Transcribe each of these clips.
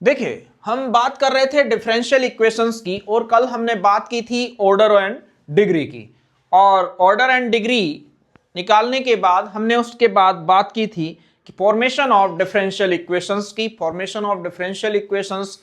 देखिए, हम बात कर रहे थे डिफरेंशियल इक्वेशंस की और कल हमने बात की थी ऑर्डर एंड डिग्री की। और ऑर्डर एंड डिग्री निकालने के बाद हमने उसके बाद बात की थी कि फॉर्मेशन ऑफ डिफरेंशियल इक्वेशंस की। फॉर्मेशन ऑफ डिफरेंशियल इक्वेशंस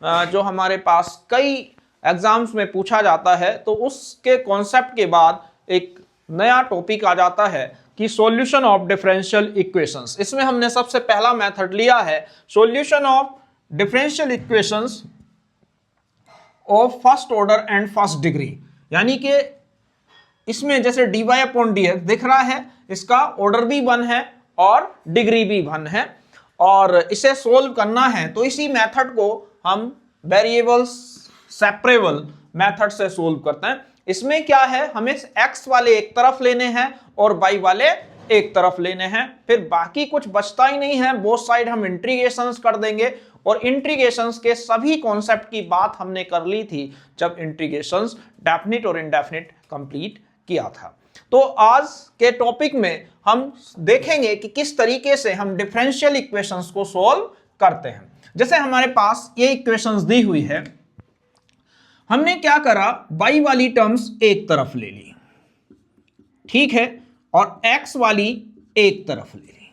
जो हमारे पास कई एग्जाम्स में पूछा जाता है, तो उसके कॉन्सेप्ट के बाद एक नया टॉपिक आ जाता है कि सॉल्यूशन ऑफ डिफरेंशियल इक्वेशंस। इसमें हमने सबसे पहला मेथड लिया है solution of differential equations of first order and first degree. यानी कि इसमें जैसे dy अपॉन dx दिख रहा है, इसका ऑर्डर भी 1 है और डिग्री भी 1 है, और इसे सोल्व करना है तो इसी मेथड को हम वेरिएबल्स सेपरेबल मेथड से सोल्व करते हैं। इसमें क्या है, हमें x वाले एक तरफ लेने हैं और y वाले एक तरफ लेने हैं, फिर बाकी कुछ बचता ही नहीं है, बोथ साइड हम इंटीग्रेशंस कर देंगे। और इंटीग्रेशंस के सभी कॉन्सेप्ट की बात हमने कर ली थी जब इंटीग्रेशंस डेफिनिट और इनडेफिनिट कंप्लीट किया था। तो आज के टॉपिक में हम देखेंगे कि किस तरीके से हम डिफरेंशियल इक्वेशंस को सॉल्व करते हैं। जैसे हमारे पास ये इक्वेशंस दी हुई है, हमने क्या करा, y वाली टर्म्स एक तरफ ले ली, ठीक है, और x वाली एक तरफ ले ली।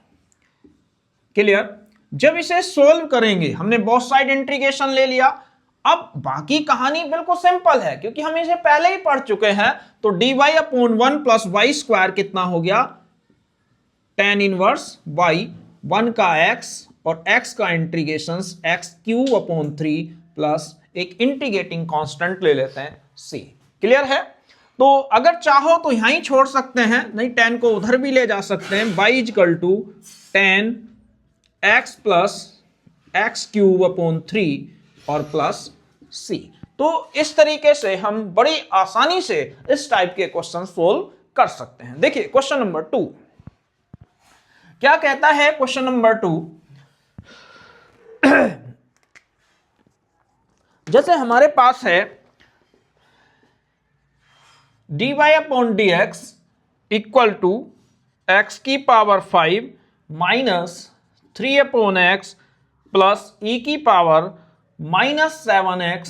क्लियर? जब इसे सोल्व करेंगे, हमने बोथ साइड इंटीग्रेशन ले लिया। अब बाकी कहानी बिल्कुल सिंपल है क्योंकि हम इसे पहले ही पढ़ चुके हैं। तो dy upon 1 plus y square कितना हो गया, tan इनवर्स y, 1 का x और x का integration x cube upon 3 plus एक इंटीग्रेटिंग कांस्टेंट ले लेते हैं c। क्लियर है? तो अगर चाहो तो यहां ही छोड़ सकते हैं, नहीं tan को उधर भी ले जा सकते हैं। y equal to tan x plus x cube upon 3 और प्लस c। तो इस तरीके से हम बड़ी आसानी से इस टाइप के क्वेश्चन सोल्व कर सकते हैं। देखिए क्वेश्चन नंबर 2 क्या कहता है। क्वेश्चन नंबर 2, जैसे हमारे पास है dy upon dx equal to x की power 5 minus 3 upon x plus e की पावर माइनस 7x,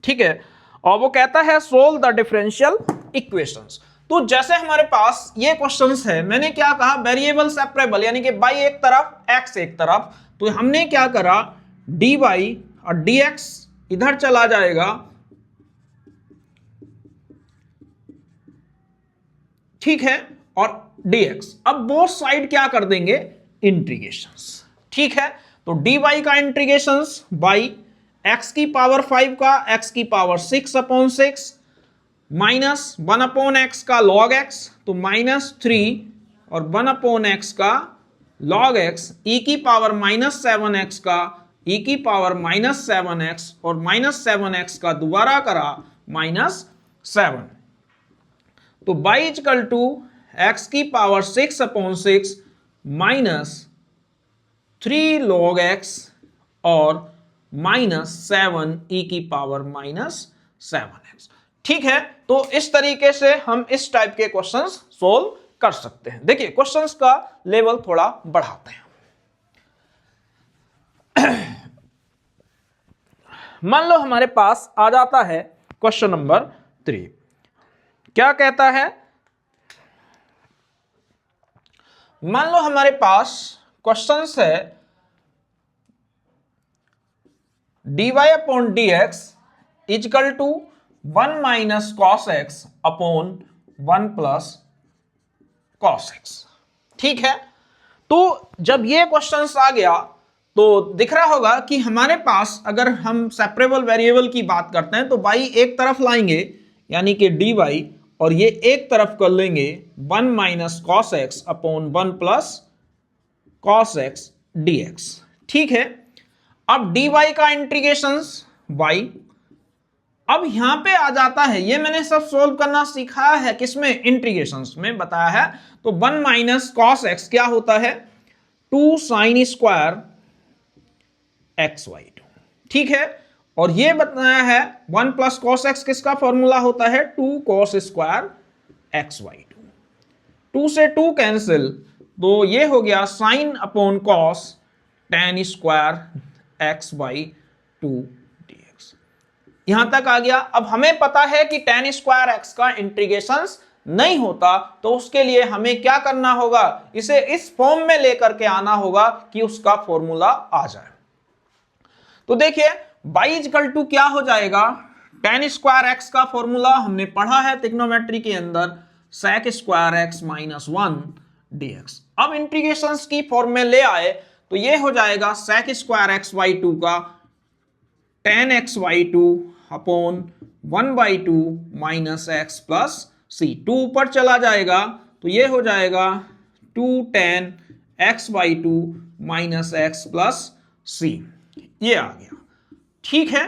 ठीक है। और वो कहता है सोल्व द डिफरेंशियल इक्वेशंस। तो जैसे हमारे पास ये क्वेश्चंस है, मैंने क्या कहा, वेरिएबल सेपरेबल, यानी कि y एक तरफ x एक तरफ। तो हमने क्या करा, dy और dx इधर चला जाएगा, ठीक है, और dx। अब बोथ साइड क्या कर देंगे, इंटीग्रेशंस, ठीक है। तो dy का इंटीग्रेशंस बाई x की पावर 5 का x की power 6 upon 6 minus 1 upon x का log x, तो माइनस 3 और 1 अपॉन x का log x, e की पावर माइनस 7x का e की पावर माइनस 7x और माइनस 7x का दोबारा करा माइनस 7। तो y इक्वल टू x की power 6 upon 6 minus 3 log x और माइनस 7 e की पावर माइनस 7x, ठीक है। तो इस तरीके से हम इस टाइप के क्वेश्चंस सोल्व कर सकते हैं। देखिए क्वेश्चंस का लेवल थोड़ा बढ़ाते हैं। मान लो हमारे पास आ जाता है क्वेश्चन नंबर 3। क्या कहता है, मान लो हमारे पास क्वेश्चंस है dy upon dx equal to 1 minus cos x upon 1 plus cos x, ठीक है। तो जब ये क्वेश्चंस आ गया तो दिख रहा होगा कि हमारे पास अगर हम सेपरेबल वेरिएबल की बात करते हैं तो y एक तरफ लाएंगे यानी कि dy, और ये एक तरफ कर लेंगे 1 minus cos x upon 1 plus cos x dx, ठीक है। अब dy का इंटीग्रेशंस y, अब यहां पे आ जाता है, ये मैंने सब सोल्व करना सिखाया है किसमें, इंटीग्रेशंस में बताया है। तो 1 माइनस कॉस एक्स क्या होता है, 2 साइन स्क्वायर एक्स वाई, ठीक है। और ये बताया है 1 प्लस कॉस एक्स किसका फॉर्मूला होता है, 2 कॉस स्क्वायर एक्स वाई, 2 से 2 कैंसिल, तो ये हो गया sine upon cos tan square x y 2dx। यहां तक आ गया। अब हमें पता है कि tan स्क्वायर x का इंटीग्रेशन नहीं होता, तो उसके लिए हमें क्या करना होगा, इसे इस फॉर्म में लेकर के आना होगा कि उसका फॉर्मूला आ जाए। तो देखिए y इक्वल टू क्या हो जाएगा, tan स्क्वायर x का फॉर्मूला हमने पढ़ा है ट्रिग्नोमेट्री के अंदर, sec square x minus 1 dx। अब इंटीग्रेशन की फॉर्म में ले आए तो ये हो जाएगा sec स्क्वायर x बाई 2 का tan x by 2 upon 1 by 2 minus x plus c। 2 ऊपर चला जाएगा तो ये हो जाएगा 2 tan x by 2 minus x plus c। ये आ गया, ठीक है।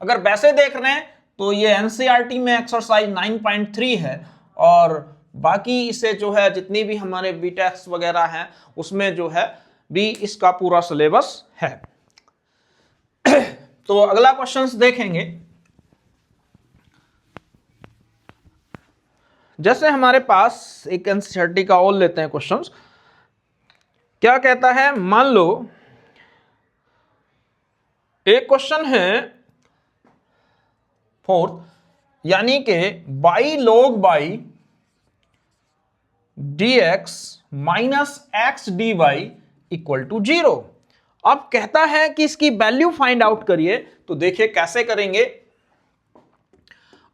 अगर वैसे देख रहे हैं तो ये एनसीईआरटी में एक्सरसाइज 9.3 है, और बाकी इसे जो है जितनी भी हमारे बीटेक्स वगैरह हैं उसमें जो है भी इसका पूरा सिलेबस है। तो अगला क्वेश्चंस देखेंगे। जैसे हमारे पास एक एनसीईआरटी का और लेते हैं क्वेश्चंस। क्या कहता है, मान लो एक क्वेश्चन है फोर्थ, यानी कि y log y dx minus x d y equal to 0। अब कहता है कि इसकी वैल्यू फाइंड आउट करिए। तो देखिए कैसे करेंगे।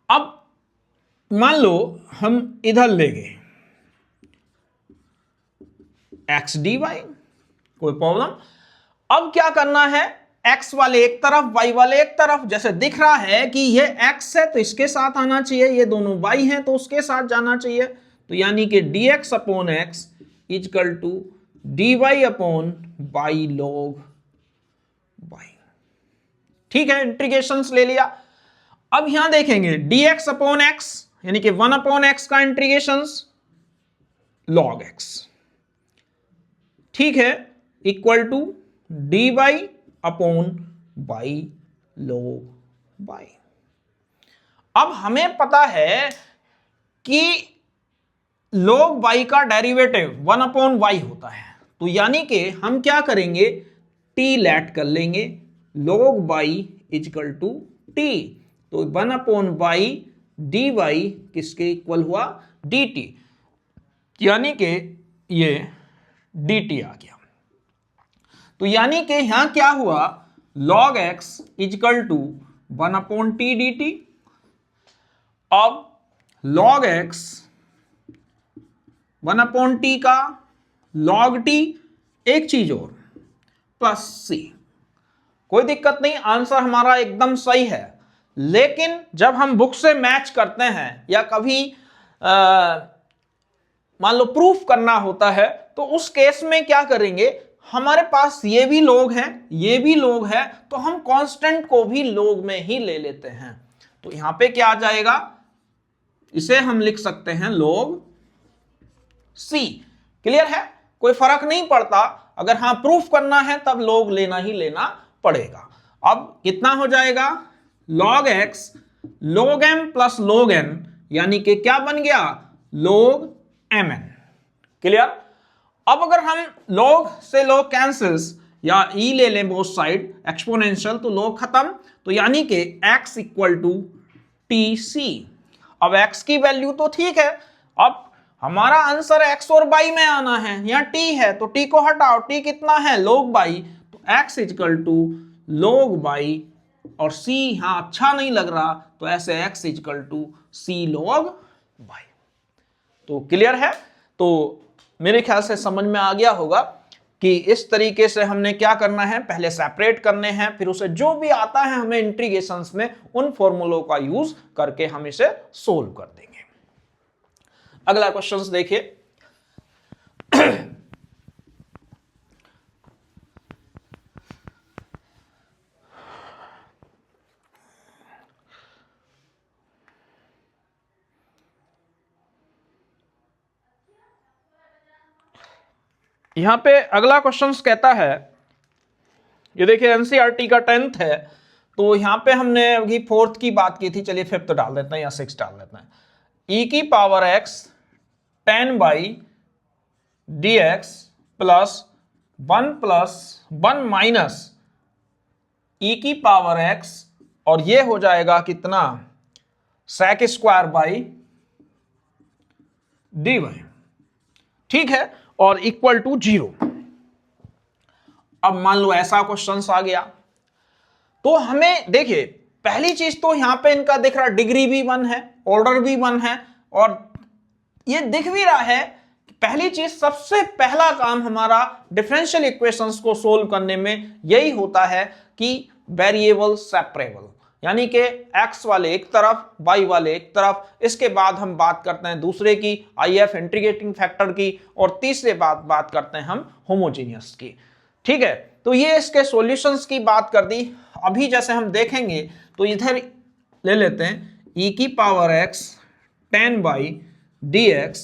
अब मान लो हम इधर ले गए एक्स डी वाई, कोई प्रॉब्लम। अब क्या करना है, x वाले एक तरफ y वाले एक तरफ। जैसे दिख रहा है कि ये x है तो इसके साथ आना चाहिए, ये दोनों y हैं तो उसके साथ जाना चाहिए। तो यानी कि dx upon x equal to dy upon y log y। ठीक है, इंटीग्रेशंस ले लिया। अब यहां देखेंगे dx अपॉन x यानी कि 1 अपॉन x का इंटीग्रेशंस log x, ठीक है, equal to dy upon y log y. अब हमें पता है कि log y का डेरिवेटिव 1 अपॉन y होता है, तो यानी कि हम क्या करेंगे, t लेट कर लेंगे, log y equal to t। तो 1 अपॉन y dy किसके इक्वल हुआ, dt, यानी कि ये dt आ गया। तो यानी कि यहां क्या हुआ, log x equal to 1 upon t d t. अब log x 1 अपॉन टी का log t, एक चीज और प्लस c। कोई दिक्कत नहीं, आंसर हमारा एकदम सही है। लेकिन जब हम बुक से मैच करते हैं या कभी मान लो प्रूफ करना होता है, तो उस केस में क्या करेंगे, हमारे पास ये भी लोग हैं ये भी लोग हैं, तो हम कांस्टेंट को भी लोग में ही ले लेते हैं। तो यहां पे क्या आ जाएगा, इसे हम लिख सकते हैं लोग c। क्लियर है, कोई फर्क नहीं पड़ता। अगर हाँ प्रूफ करना है तब लोग लेना ही लेना पड़ेगा। अब कितना हो जाएगा, log x log m plus log n, यानी कि क्या बन गया, log mn। क्लियर। अब अगर हम log से log कैंसिल्स या e ले लें बोथ साइड एक्सपोनेंशियल, तो log खत्म। तो यानी कि x इक्वल टू tc। अब x की वैल्यू तो ठीक है, अब हमारा आंसर x और y में आना है। यहां t है तो t को हटाओ, t कितना है, log y। तो x equal to log y, और c यहां अच्छा नहीं लग रहा तो ऐसे x equal to c log y। तो क्लियर है। तो मेरे ख्याल से समझ में आ गया होगा कि इस तरीके से हमने क्या करना है, पहले सेपरेट करने हैं, फिर उसे जो भी आता है हमें इंटीग्रेशंस में उन फॉर्मूलों का यूज करके हम इसे सोल्व कर देंगे। अगला क्वेश्चन देखिए। यहां पे अगला क्वेश्चन कहता है, ये देखिए एनसीईआरटी का 10th है, तो यहां पे हमने अभी 4th की बात की थी, चलिए 5th डाल देते हैं या 6th डाल देते हैं। e की power x 10 by dx plus 1 minus e की पावर एक्स और ये हो जाएगा कितना, सेक स्क्वायर बाई dy, ठीक है, और इक्वल टू 0। अब मान लो ऐसा क्वेश्चन आ गया तो हमें देखिए पहली चीज तो यहां पे इनका दिख रहा डिग्री भी 1 है, ऑर्डर भी 1 है, और ये दिख भी रहा है। पहली चीज, सबसे पहला काम हमारा डिफरेंशियल इक्वेशंस को सोल्व करने में यही होता है कि वेरिएबल सेपरेबल, यानी कि x वाले एक तरफ, y वाले एक तरफ। इसके बाद हम बात करते हैं दूसरे की, IF इंटीग्रेटिंग फैक्टर की, और तीसरे बात करते हैं हम होमोजीनियस की, ठीक है। तो ये इसके सॉल्यूशंस की बात कर दी। अभी जैसे हम देखेंगे तो इधर ले लेते हैं e की power x tan y dx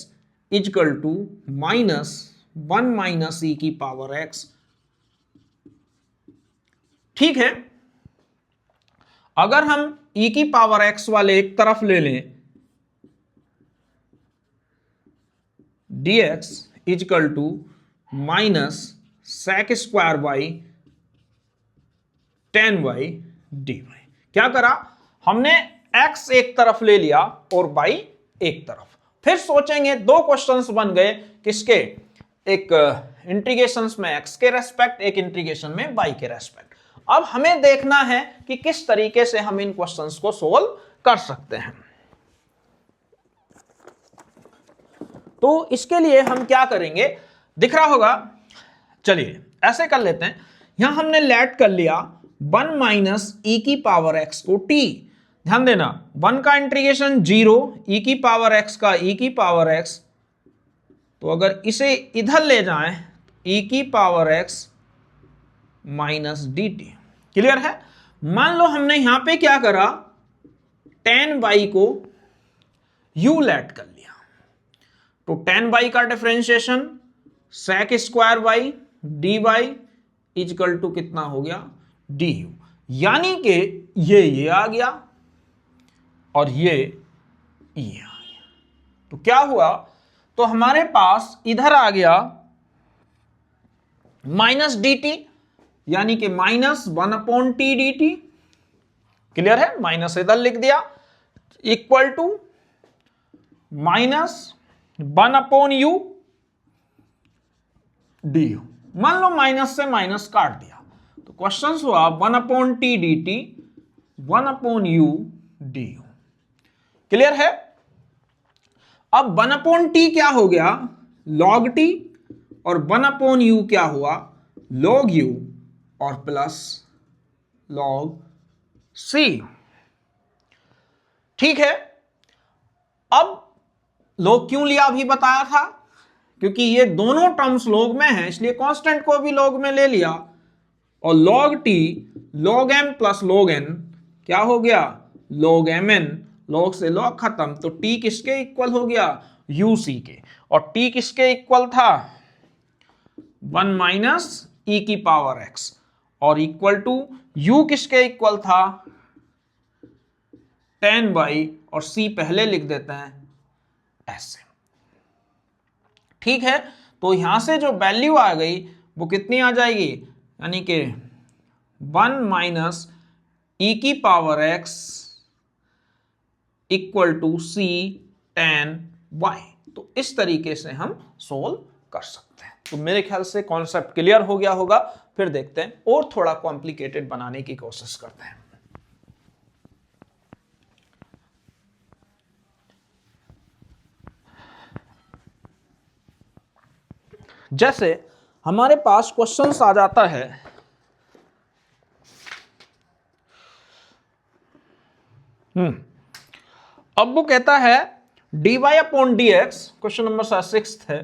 equal to -1 minus e की पावर x, ठीक है। अगर हम e की पावर x वाले एक तरफ ले लें, dx equal to minus sec square y tan y dy। क्या करा हमने, x एक तरफ ले लिया और y एक तरफ। फिर सोचेंगे दो क्वेश्चंस बन गए, किसके, एक इंटीग्रेशंस में x के रेस्पेक्ट, एक इंटीग्रेशन में y के रेस्पेक्ट। अब हमें देखना है कि किस तरीके से हम इन क्वेश्चंस को सोल्व कर सकते हैं। तो इसके लिए हम क्या करेंगे, दिख रहा होगा, चलिए ऐसे कर लेते हैं। यहां हमने लेट कर लिया 1 माइनस ई की पावर एक्स को t, ध्यान देना 1 का इंटीग्रेशन 0, ई की पावर एक्स का ई की पावर एक्स, तो अगर इसे इधर ले जाएं ई की power x minus D T, clear है। मान लो हमने यहां पे क्या करा, tan y को u लेट कर लिया, तो tan y का differentiation sec square y d y equal to कितना हो गया, डी यू, यानी कि ये आ गया और ये आ गया। तो क्या हुआ, तो हमारे पास इधर आ गया माइनस डी टी, यानी कि -1/t dt, क्लियर है, माइनस इधर लिख दिया, इक्वल टू -1/u du। मान लो माइनस से माइनस काट दिया तो क्वेश्चन हुआ 1/t dt 1/u du, clear है। अब 1/t क्या हो गया, log t, और 1/u क्या हुआ, log u, और प्लस log c, ठीक है। अब log क्यों लिया अभी बताया था, क्योंकि ये दोनों टर्म्स log में हैं, इसलिए कांस्टेंट को भी log में ले लिया, और log t log m plus log n क्या हो गया, log mn, log से log खत्म, तो t किसके इक्वल हो गया, uc के, और t किसके इक्वल था, 1 माइनस e की पावर x, और इक्वल टू u किसके इक्वल था, tan बाई, और c पहले लिख देते हैं ऐसे, ठीक है। तो यहां से जो वैल्यू आ गई वो कितनी आ जाएगी, यानी कि 1 माइनस ई की power x equal to c tan y। तो इस तरीके से हम सोल्व कर सकते हैं। तो मेरे ख्याल से कॉन्सेप्ट क्लियर हो गया होगा। फिर देखते हैं और थोड़ा कॉम्प्लिकेटेड बनाने की कोशिश करते हैं। जैसे हमारे पास क्वेश्चंस आ जाता है, अब वो कहता है dy upon dx, question number 6 है,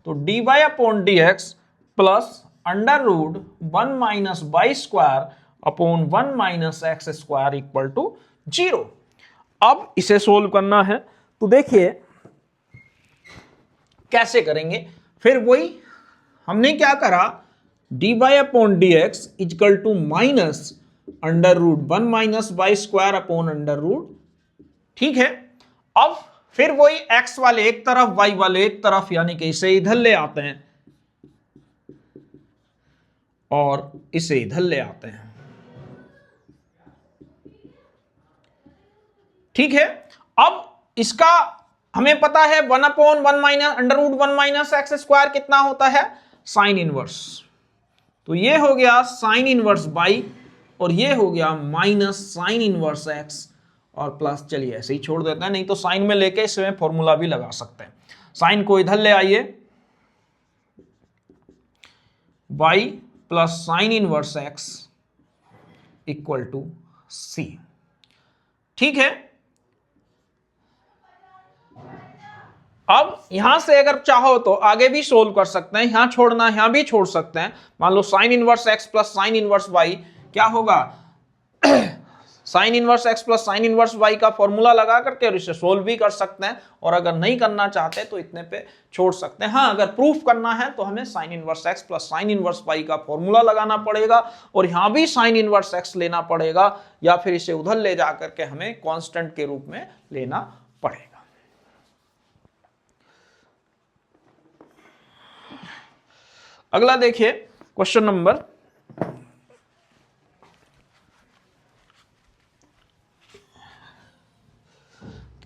तो dy upon dx plus under root 1 minus y square upon 1 minus x square equal to 0। अब इसे सोल्व करना है, तो देखिए कैसे करेंगे। फिर वही हमने क्या करा, dy upon dx equal to minus under root 1 minus y square upon under root, ठीक है। अब फिर वही x वाले एक तरफ y वाले एक तरफ, यानी कि इसे इधर ले आते हैं और इसे इधर ले आते हैं, ठीक है, अब इसका हमें पता है 1/1 माइनस √1 माइनस एक्स स्क्वायर कितना होता है, साइन इनवर्स। तो ये हो गया साइन इनवर्स बाई, और ये हो गया माइनस साइन इनवर्स एक्स और प्लस, चलिए ऐसे ही छोड़ देते हैं, नहीं तो साइन में लेके इसमें फॉर्मूला भी लगा सकते हैं। साइन को इधर ले आइए, by plus sine inverse x equal to C. ठीक है, अब यहां से अगर चाहो तो आगे भी सोल्व कर सकते हैं, यहां छोड़ना यहां भी छोड़ सकते हैं। मान लो sine inverse x plus sine inverse y क्या होगा, sine inverse x plus sine inverse y का फॉर्मूला लगा करके और इसे सोल्व भी कर सकते हैं, और अगर नहीं करना चाहते तो इतने पे छोड़ सकते हैं। हाँ, अगर प्रूफ करना है तो हमें sine inverse x plus sine inverse y का फॉर्मूला लगाना पड़ेगा, और यहां भी साइन इनवर्स एक्स लेना पड़ेगा, या फिर इसे उधर ले जा करके हमें कांस्टेंट के रूप में लेना पड़ेगा। अगला देखिए क्वेश्चन नंबर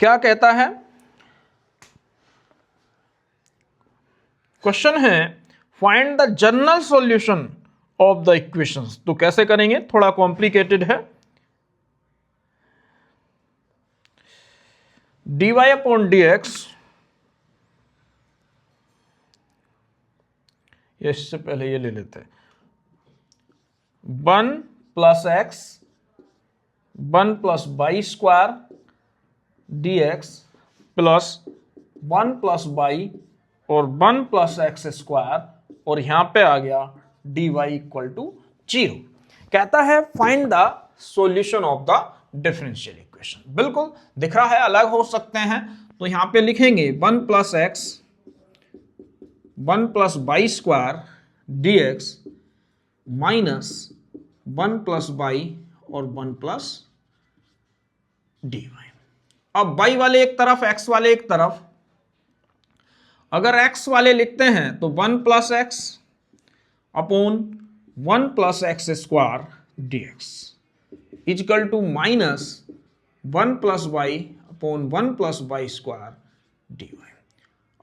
'क्या कहता है, क्वेश्चन है find the general solution of the equations. तो कैसे करेंगे, थोड़ा कॉम्प्लिकेटेड है। dy/dx, इससे पहले ये ले लेते हैं, 1 + x 1 + y square dx plus 1 + y और 1 + x स्क्वायर, और यहां पे आ गया dy = 0। कहता है find the solution of the differential equation. बिल्कुल दिख रहा है, अलग हो सकते हैं, तो यहां पे लिखेंगे 1 + x 1 + y square dx minus 1 + y और 1 + dy। अब y वाले एक तरफ x वाले एक तरफ, अगर x वाले लिखते हैं तो 1 + x upon 1 + x square dx equal to minus 1 + y upon 1 + y square dy।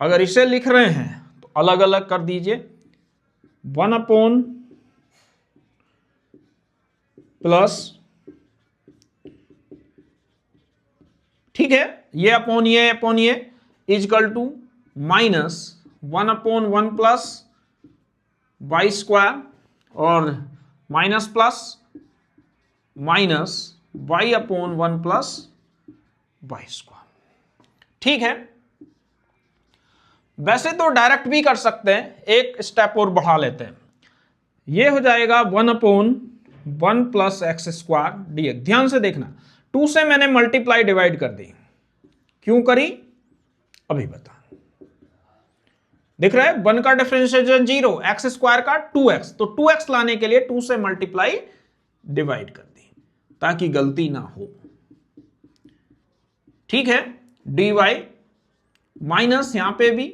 अगर इसे लिख रहे हैं तो अलग अलग कर दीजिए, 1 अपॉन प्लस, ठीक है, ये अपॉन ये equal to minus 1 upon 1 + y square और minus plus minus y upon 1 + y square. ठीक है, वैसे तो डायरेक्ट भी कर सकते हैं, एक स्टेप और बढ़ा लेते हैं, ये हो जाएगा 1 अपॉन 1 + x स्क्वायर dx। ध्यान से देखना, 2 से मैंने मल्टीप्लाई डिवाइड कर दी, क्यों करी अभी बता। दिख रहा है 1 का डिफरेंशिएशन 0, x स्क्वायर का 2x, तो 2x लाने के लिए 2 से मल्टीप्लाई डिवाइड कर दी ताकि गलती ना हो। ठीक है, dy माइनस यहां पे भी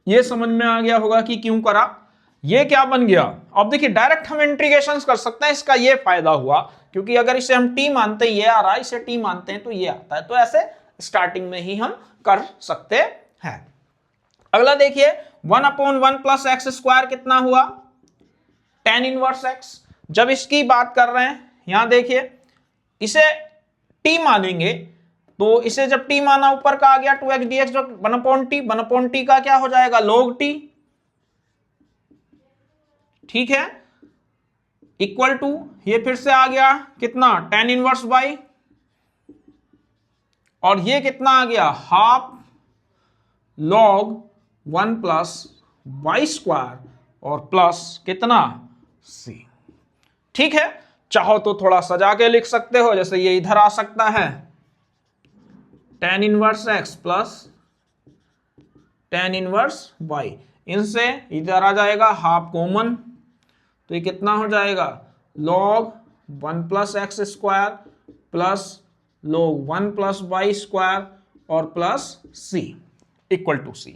ये समझ में आ गया होगा कि क्यों करा। ये क्या बन गया, अब देखिए डायरेक्ट हम इंटीग्रेशन कर सकते हैं, इसका ये फायदा हुआ क्योंकि अगर इसे हम t मानते हैं ये आ रहा है, इसे t मानते हैं तो ये आता है, तो ऐसे स्टार्टिंग में ही हम कर सकते हैं। अगला देखिए 1 अपॉन 1 + x स्क्वायर कितना हुआ, tan इनवर्स x। जब इसकी बात कर रहे हैं यहां देखिए इसे t मानेंगे, तो इसे जब t माना ऊपर का आ गया 2x dx, जो 1/t का क्या हो जाएगा log t। ठीक है, इक्वल टू ये फिर से आ गया कितना tan इनवर्स y, और ये कितना आ गया हाफ log 1 + y स्क्वायर और प्लस कितना c। ठीक है, चाहो तो थोड़ा सजा के लिख सकते हो, जैसे ये इधर आ सकता है tan inverse x plus tan inverse y, इनसे इधर आ जाएगा हाफ कॉमन, तो ये कितना हो जाएगा log 1 + x square plus log 1 + y square और plus c equal to c।